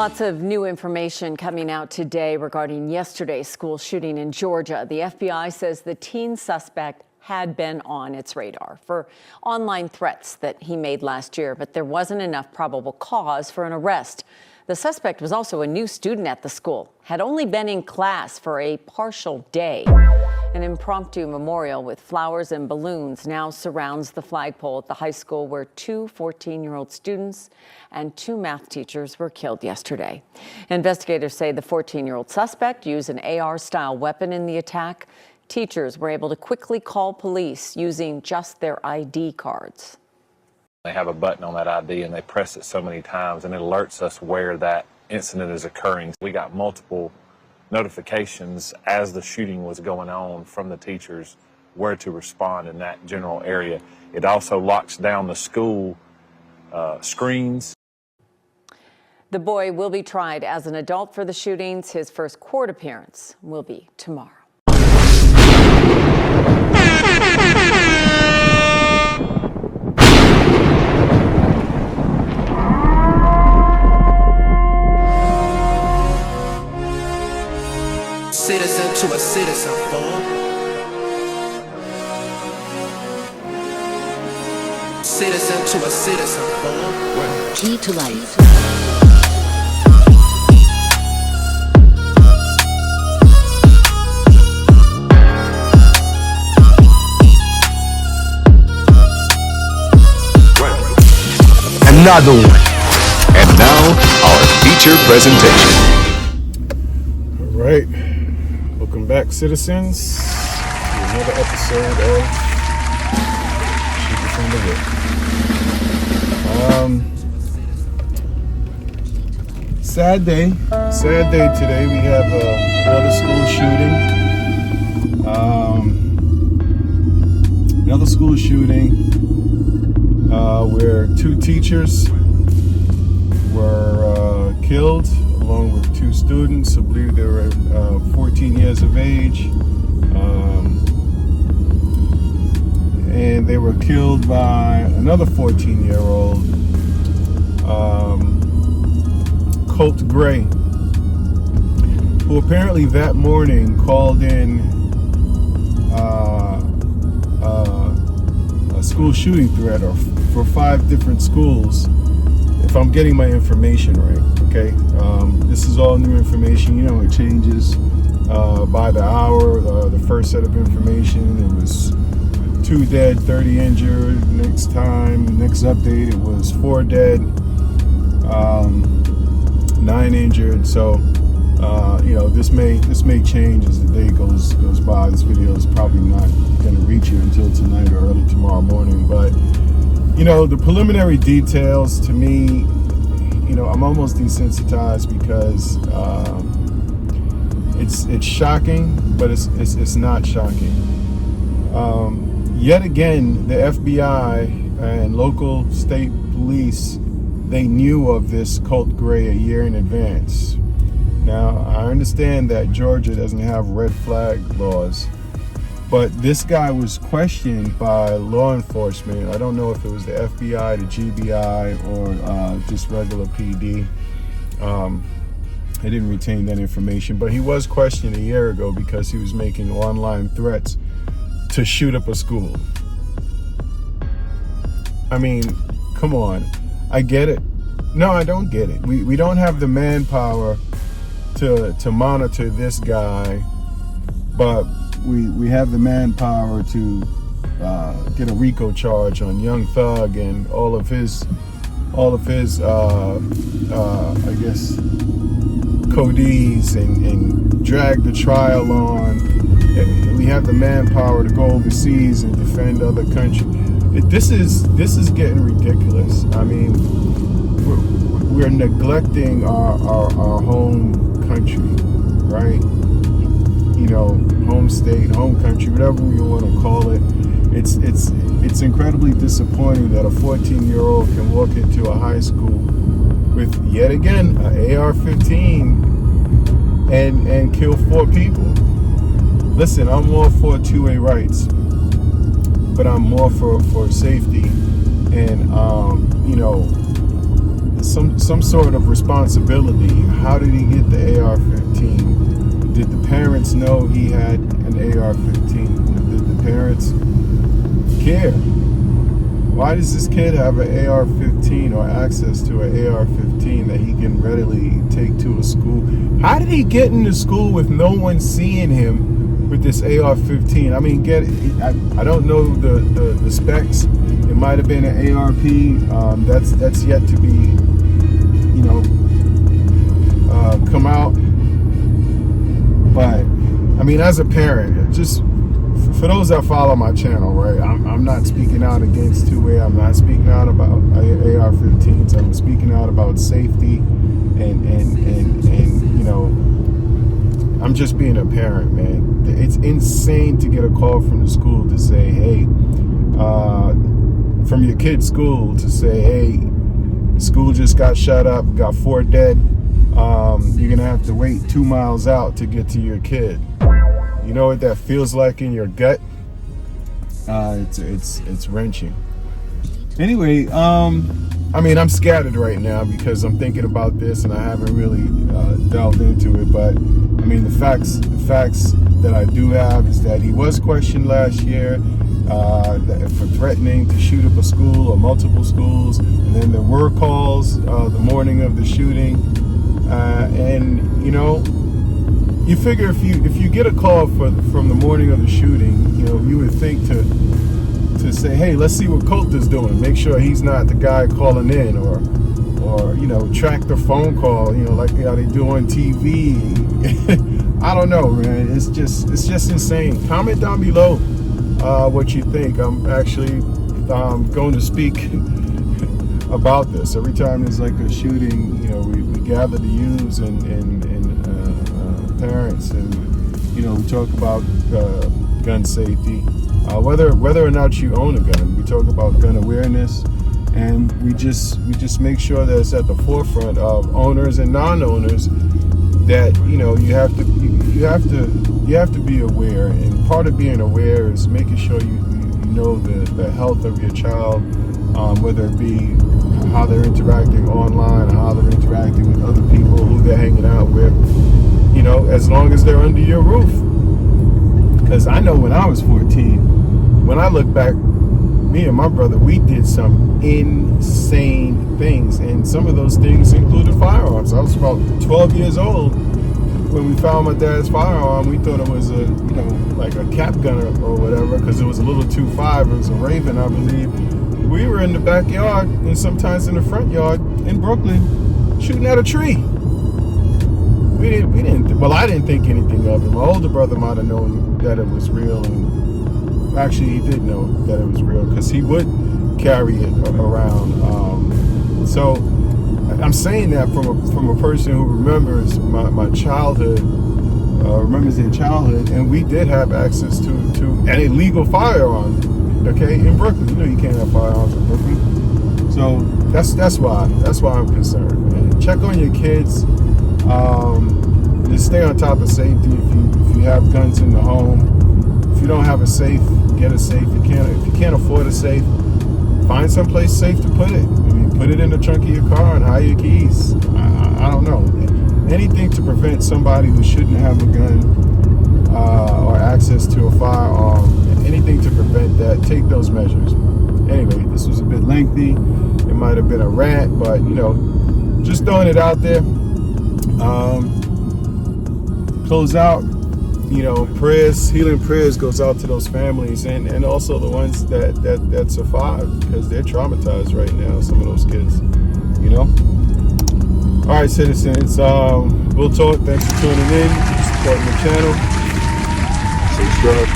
Lots of new information coming out today regarding yesterday's school shooting in Georgia. The FBI says the teen suspect had been on its radar for online threats that he made last year, but there wasn't enough probable cause for an arrest. The suspect was also a new student at the school, had only been in class for a partial day. An impromptu memorial with flowers and balloons now surrounds the flagpole at the high school where two 14-year-old students and two math teachers were killed yesterday. Investigators say the 14-year-old suspect used an AR-style weapon in the attack. Teachers were able to quickly call police using just their ID cards. They have a button on that ID and they press it so many times and it alerts us where that incident is occurring. We got multiple notifications as the shooting was going on from the teachers where to respond in that general area. It also locks down the school screens. The boy will be tried as an adult for the shootings. His first court appearance will be tomorrow. Citizen to a citizen, fool. Citizen to a citizen, fool. Key to life. Another one. And now, our feature presentation. All right. Welcome back, citizens, to another episode of Shooting from the Hip. Sad day today. We have another school shooting. Another school shooting where two teachers were killed, along with two students. I believe they were 14 years of age. And they were killed by another 14-year-old, Colt Gray, who apparently that morning called in a school shooting threat for 5 different schools, if I'm getting my information right, okay? This is all new information. You know, it changes by the hour. The first set of information, it was 2 dead, 30 injured. Next update, it was 4 dead, 9 injured. So, you know, this may change as the day goes by. This video is probably not going to reach you until tonight or early tomorrow morning. But, you know, the preliminary details, to me, you know, I'm almost desensitized because it's shocking, but it's not shocking. Yet again, the FBI and local state police, they knew of this Colt Gray a year in advance. Now, I understand that Georgia doesn't have red flag laws, but this guy was questioned by law enforcement. I don't know if it was the FBI, the GBI, or just regular PD. I didn't retain that information, but he was questioned a year ago because he was making online threats to shoot up a school. I mean, come on. I get it. No, I don't get it. We don't have the manpower to monitor this guy, but we have the manpower to get a RICO charge on Young Thug and all of his I guess codees and drag the trial on. And we have the manpower to go overseas and defend other countries. This is getting ridiculous. I mean, we're neglecting our home country, right? You know, home state, home country, whatever you want to call it. It's incredibly disappointing that a 14-year-old can walk into a high school with, yet again, an AR-15 and kill 4 people. Listen, I'm all for 2A rights, but I'm more for safety. And you know, some sort of responsibility. How did he get the AR-15? Did the parents know he had an AR-15? Did the parents care? Why does this kid have an AR-15 or access to an AR-15 that he can readily take to a school? How did he get into school with no one seeing him with this AR-15? I mean, I don't know the specs. It might have been an ARP. That's yet to be, come out. But I mean, as a parent, just for those that follow my channel, right? I'm not speaking out against two-way. I'm not speaking out about AR-15s. I'm speaking out about safety, and I'm just being a parent, man. It's insane to get a call from the school to say, hey, from your kid's school to say, hey, school just got shut up, got 4 dead. You're gonna have to wait 2 miles out to get to your kid. You know what that feels like in your gut? It's wrenching. Anyway, I mean, I'm scattered right now because I'm thinking about this and I haven't really delved into it. But I mean, the facts that I do have is that he was questioned last year for threatening to shoot up a school or multiple schools, and then there were calls the morning of the shooting, and you figure if you get a call from the morning of the shooting, you would think to say, hey, let's see what Colt is doing. Make sure he's not the guy calling in, or track the phone call, like how they do on TV. I don't know, man. It's just insane. Comment down below what you think. I'm actually going to speak about this. Every time there's like a shooting, we gather the youths and parents, and we talk about gun safety, whether or not you own a gun. We talk about gun awareness, and we just make sure that it's at the forefront of owners and non-owners that you have to be aware. And part of being aware is making sure you know the health of your child, whether it be how they're interacting online, how they're interacting with other people, who they're hanging out with, as long as they're under your roof. Because I know when I was 14, when I look back, me and my brother, we did some insane things, and some of those things included firearms. I was about 12 years old when we found my dad's firearm. We thought it was like a cap gun or whatever, because it was a little .25. It was a Raven, I believe. We were in the backyard and sometimes in the front yard in Brooklyn shooting at a tree. I didn't think anything of it. My older brother might have known that it was real, and actually he did know that it was real because he would carry it around. So I'm saying that from a person who remembers my childhood, remembers their childhood, and we did have access to an illegal firearm. Okay, in Brooklyn, you can't have firearms in Brooklyn. So that's why I'm concerned. Man. Check on your kids. Just stay on top of safety. If you have guns in the home, if you don't have a safe, get a safe. If you can't afford a safe, find someplace safe to put it. I mean, put it in the trunk of your car and hide your keys. I don't know. Anything to prevent somebody who shouldn't have a gun or access to a firearm, anything to prevent that, take those measures. Anyway, this was a bit lengthy. It might have been a rant, but just throwing it out there. Close out, prayers, healing prayers goes out to those families and also the ones that survived, because they're traumatized right now, some of those kids, All right, citizens, we'll talk. Thanks for tuning in, supporting the channel. Subscribe.